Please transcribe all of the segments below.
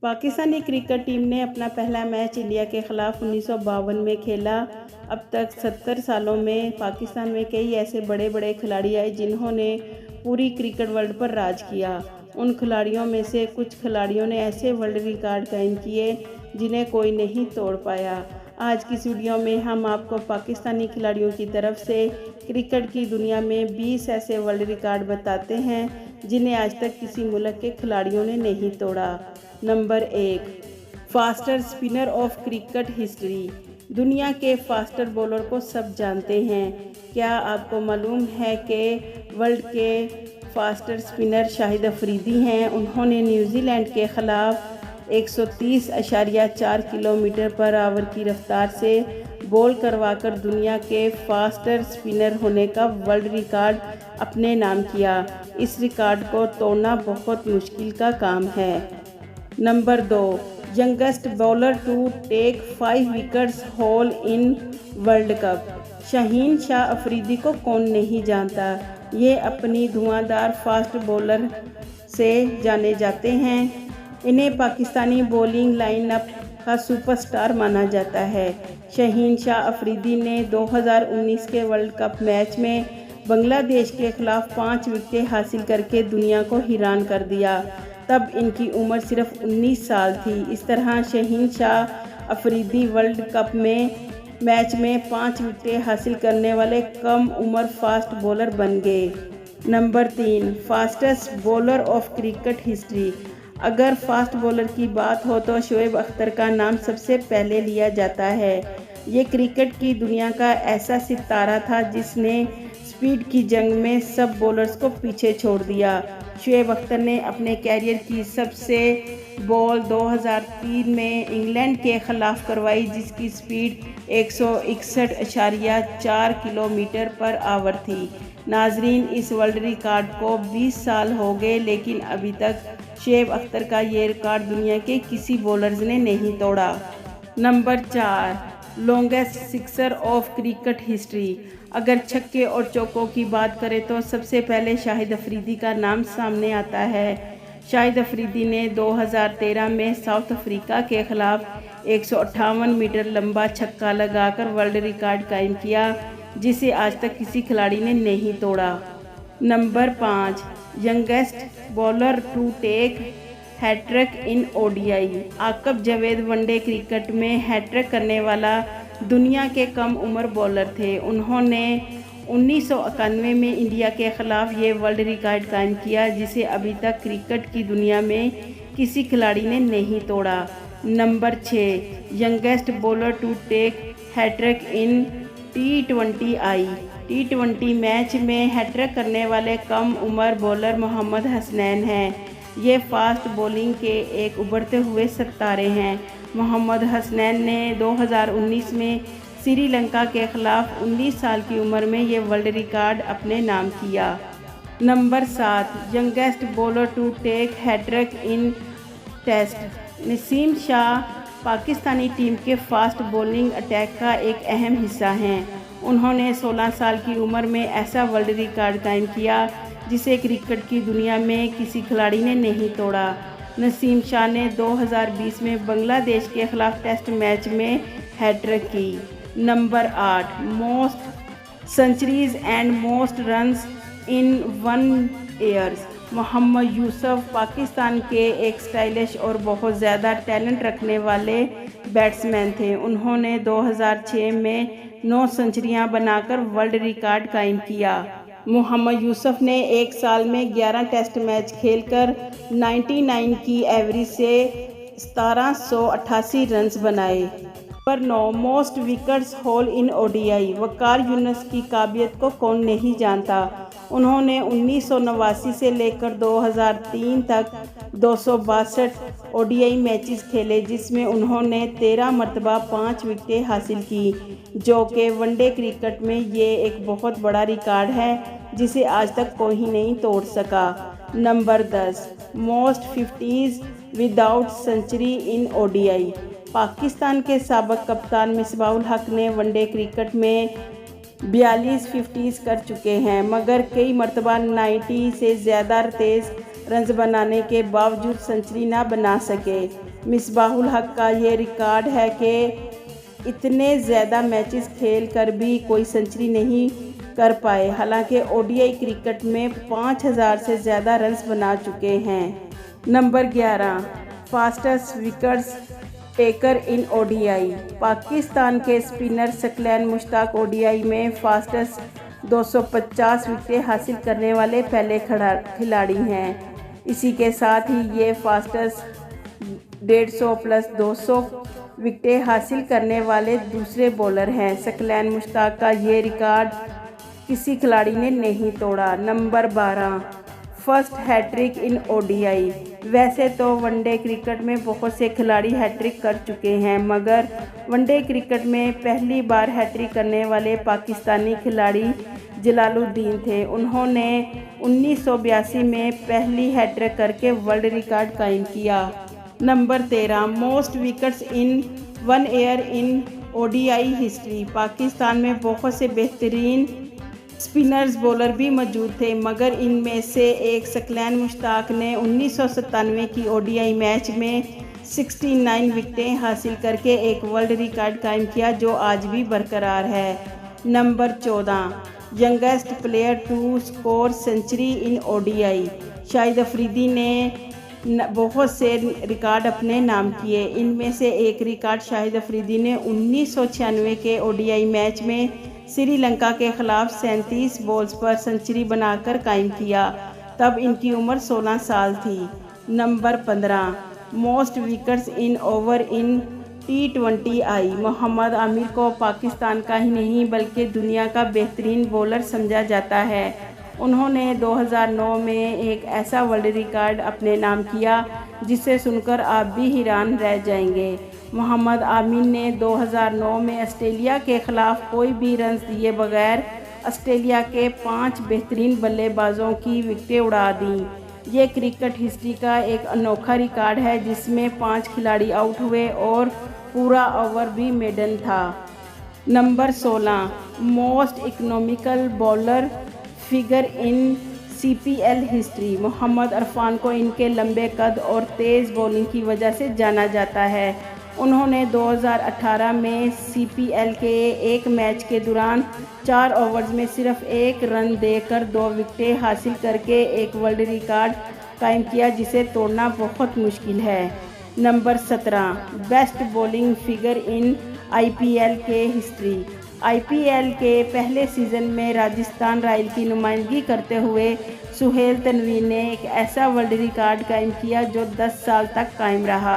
Pakistani cricket team ने अपना पहला मैच इंडिया के ख़िलाफ़ 1952 में खेला। अब तक 70 सालों में पाकिस्तान में कई ऐसे बड़े बड़े खिलाड़ी आए जिन्होंने पूरी क्रिकेट वर्ल्ड पर राज किया। उन खिलाड़ियों में से कुछ खिलाड़ियों ने ऐसे वर्ल्ड रिकॉर्ड कायम किए जिन्हें कोई नहीं तोड़ पाया। आज की इस वीडियो में हम आपको पाकिस्तानी खिलाड़ियों की तरफ से क्रिकेट की दुनिया में 20 ऐसे वर्ल्ड रिकॉर्ड बताते हैं जिन्हें आज तक किसी मुल्क के खिलाड़ियों ने नहीं तोड़ा। Number 1, faster spinner of cricket history. दुनिया के फास्टर बॉलर को सब जानते हैं। क्या आपको मालूम है कि वर्ल्ड के फास्टर स्पिनर शाहिद अफरीदी हैं? उन्होंने न्यूजीलैंड के ख़िलाफ़ 130.4 किलोमीटर पर आवर की रफ्तार से बॉल करवाकर दुनिया के फास्टर स्पिनर होने का वर्ल्ड रिकॉर्ड अपने नाम किया। इस रिकॉर्ड को तोड़ना बहुत मुश्किल का काम है। Number 2, youngest bowler to take 5 wickets haul in World Cup. Shaheen Shah Afridi को कौन नहीं जानता। ये अपनी धुआंधार फास्ट बॉलर से जाने जाते हैं। इन्हें पाकिस्तानी बॉलिंग लाइनअप का सुपरस्टार माना जाता है। शाहीन शाह अफरीदी ने 2019 के वर्ल्ड कप मैच में बांग्लादेश के खिलाफ 5 विकेटें हासिल करके दुनिया को हैरान कर दिया। तब इनकी उम्र सिर्फ 19 साल थी। इस तरह शाहीन शाह अफरीदी वर्ल्ड कप में मैच में 5 विकेटें हासिल करने वाले कम उम्र फास्ट बॉलर बन गए। Number 3, fastest bowler of cricket history. अगर फास्ट बॉलर की बात हो तो शोएब अख्तर का नाम सबसे पहले लिया जाता है। ये क्रिकेट की दुनिया का ऐसा सितारा था जिसने स्पीड की जंग में सब बॉलर्स को पीछे छोड़ दिया। शोएब अख्तर ने अपने कैरियर की सबसे बॉल 2003 में इंग्लैंड के ख़िलाफ़ करवाई जिसकी स्पीड 161.4 किलोमीटर पर आवर थी। नाजरीन, इस वर्ल्ड रिकॉर्ड को 20 साल हो गए लेकिन अभी तक शोएब अख्तर का ये रिकॉर्ड दुनिया के किसी बॉलर्स ने नहीं तोड़ा। Number 4, longest sixer of cricket history. अगर छक्के और चौकों की बात करें तो सबसे पहले शाहिद अफरीदी का नाम सामने आता है। शाहिद अफरीदी ने 2013 में साउथ अफ्रीका के खिलाफ 158 मीटर लंबा छक्का लगाकर वर्ल्ड रिकॉर्ड कायम किया जिसे आज तक किसी खिलाड़ी ने नहीं तोड़ा। Number 5, youngest bowler to take hat trick in ODI. Aqib Javed one day cricket में हैट्रिक करने वाला दुनिया के कम उम्र बॉलर थे। उन्होंने 1991 में इंडिया के ख़िलाफ़ ये वर्ल्ड रिकॉर्ड कायम किया जिसे अभी तक क्रिकेट की दुनिया में किसी खिलाड़ी ने नहीं तोड़ा। Number 6, youngest bowler to take hat trick in T20I। T20 match में हैट्रिक करने वाले कम उम्र बॉलर मोहम्मद हसनैन हैं। ये फास्ट बॉलिंग के एक उभरते हुए सितारे हैं। मोहम्मद हसनैन ने 2019 में श्रीलंका के ख़िलाफ़ 19 साल की उम्र में ये वर्ल्ड रिकॉर्ड अपने नाम किया। Number 7, youngest bowler to take hat trick in test. Naseem Shah Pakistani team के फास्ट बॉलिंग अटैक का एक अहम हिस्सा हैं। उन्होंने 16 साल की उम्र में ऐसा वर्ल्ड रिकॉर्ड कायम किया जिसे क्रिकेट की दुनिया में किसी खिलाड़ी ने नहीं तोड़ा। नसीम शाह ने 2020 में बांग्लादेश के खिलाफ टेस्ट मैच में हैट्रिक की। Number 8, most centuries and most runs in 1 years. Mohammad Yousuf Pakistan के एक स्टाइलिश और बहुत ज़्यादा टैलेंट रखने वाले बैट्समैन थे। उन्होंने 2006 में 9 सेंचुरियां बनाकर वर्ल्ड रिकॉर्ड कायम किया। मोहम्मद यूसुफ ने एक साल में 11 टेस्ट मैच खेलकर 99 की एवरेज से 1788 रन्स बनाए। Number 9, most wickets haul in ODI. Waqar Younis की काबिलियत को कौन नहीं जानता। उन्होंने 1989 से लेकर 2003 तक 262 ओडीआई मैचेस खेले जिसमें उन्होंने 13 मरतबा 5 विकेटें हासिल की जो कि वनडे क्रिकेट में ये एक बहुत बड़ा रिकॉर्ड है जिसे आज तक कोई नहीं तोड़ सका। Number 10, most 50s without century in ODI. Pakistan के साबिक कप्तान मिसबाहुल हक ने वनडे क्रिकेट में 42 50s कर चुके हैं मगर कई मरतबा 90 से ज़्यादा तेज़ रन्स बनाने के बावजूद सेंचुरी ना बना सके। मिसबाहुल हक का ये रिकॉर्ड है कि इतने ज़्यादा मैचेस खेल कर भी कोई सेंचुरी नहीं कर पाए। हालांकि ओडीआई क्रिकेट में 5000 से ज़्यादा रन्स बना चुके हैं। नंबर 11, फास्टेस्ट विकेट्स टेकर इन ओडीआई। पाकिस्तान के स्पिनर सकलैन मुश्ताक ओडीआई में फास्टेस्ट 250 विकेटें हासिल करने वाले पहले खिलाड़ी हैं। इसी के साथ ही ये फास्टेस्ट 150 प्लस 200 विकेटें हासिल करने वाले दूसरे बॉलर हैं। सकलैन मुश्ताक का ये रिकॉर्ड किसी खिलाड़ी ने नहीं तोड़ा। Number 12, first hat trick in ODI. वैसे तो वनडे क्रिकेट में बहुत से खिलाड़ी हैट्रिक कर चुके हैं, मगर वनडे क्रिकेट में पहली बार हैट्रिक करने वाले पाकिस्तानी खिलाड़ी जलालुद्दीन थे। उन्होंने 1982 में पहली हैट्रिक करके वर्ल्ड रिकॉर्ड कायम किया। Number 13, most wickets in one year in ODI history. Pakistan में बहुत से बेहतरीन स्पिनर्स बॉलर भी मौजूद थे, मगर इनमें से एक सकलैन मुश्ताक ने 1997 की ओडीआई मैच में 69 विकेटें हासिल करके एक वर्ल्ड रिकॉर्ड कायम किया, जो आज भी बरकरार है। Number 14, youngest player to score century in ODI. Shahid Afridi ने बहुत से रिकॉर्ड अपने नाम किए। इनमें से एक रिकॉर्ड शाहिद अफरीदी ने 1996 के ओडीआई मैच में श्रीलंका के खिलाफ 37 बॉल्स पर सेंचुरी बनाकर कायम किया। तब इनकी उम्र 16 साल थी। Number 15, most wickets in over in T20I। Mohammad Amir को पाकिस्तान का ही नहीं बल्कि दुनिया का बेहतरीन बॉलर समझा जाता है। उन्होंने 2009 में एक ऐसा वर्ल्ड रिकॉर्ड अपने नाम किया जिसे सुनकर आप भी हैरान रह जाएंगे। मोहम्मद आमिर ने 2009 में ऑस्ट्रेलिया के खिलाफ कोई भी रन दिए बगैर ऑस्ट्रेलिया के 5 बेहतरीन बल्लेबाजों की विकेटें उड़ा दी। ये क्रिकेट हिस्ट्री का एक अनोखा रिकॉर्ड है जिसमें 5 खिलाड़ी आउट हुए और पूरा ओवर भी मेडन था। Number 16, most economical bowler figure in CPL history. Mohammad Irfan को इनके लंबे कद और तेज़ बॉलिंग की वजह से जाना जाता है। उन्होंने 2018 में CPL के एक मैच के दौरान 4 ओवर्स में सिर्फ 1 रन देकर 2 विकेटें हासिल करके एक वर्ल्ड रिकॉर्ड कायम किया, जिसे तोड़ना बहुत मुश्किल है। Number 17, best bowling figure in IPL के हिस्ट्री। IPL के पहले सीज़न में राजस्थान रॉयल की नुमाइंदगी करते हुए सुहेल तनवीर ने एक ऐसा वर्ल्ड रिकॉर्ड कायम किया जो 10 साल तक कायम रहा।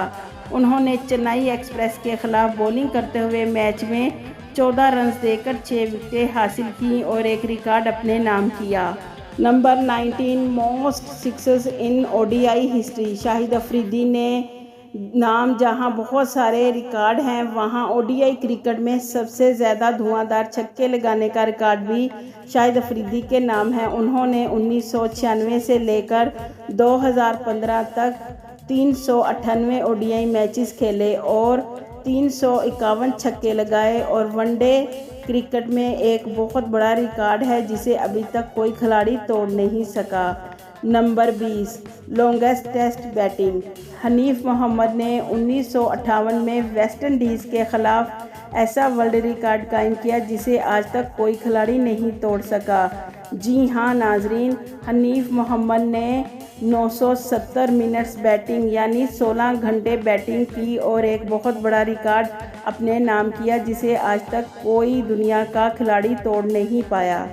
उन्होंने चेन्नई एक्सप्रेस के खिलाफ बॉलिंग करते हुए मैच में 14 रन देकर 6 विकेटें हासिल की और एक रिकॉर्ड अपने नाम किया। Number 19, most sixes in ODI history. Shahid Afridi ने नाम जहां बहुत सारे रिकॉर्ड हैं, वहां ODI क्रिकेट में सबसे ज़्यादा धुआंधार छक्के लगाने का रिकॉर्ड भी शाहिद अफरीदी के नाम है। उन्होंने 1996 से लेकर 2015 तक 398 ODI मैचेस खेले और 351 छक्के लगाए और वनडे क्रिकेट में एक बहुत बड़ा रिकॉर्ड है जिसे अभी तक कोई खिलाड़ी तोड़ नहीं सका। Number 20, longest test batting. Hanif Mohammad ने 1958 में वेस्ट इंडीज़ के खिलाफ ऐसा वर्ल्ड रिकॉर्ड कायम किया जिसे आज तक कोई खिलाड़ी नहीं तोड़ सका। जी हाँ नाजरीन, हनीफ मोहम्मद ने 970 मिनट्स बैटिंग यानी 16 घंटे बैटिंग की और एक बहुत बड़ा रिकॉर्ड अपने नाम किया जिसे आज तक कोई दुनिया का खिलाड़ी तोड़ नहीं पाया।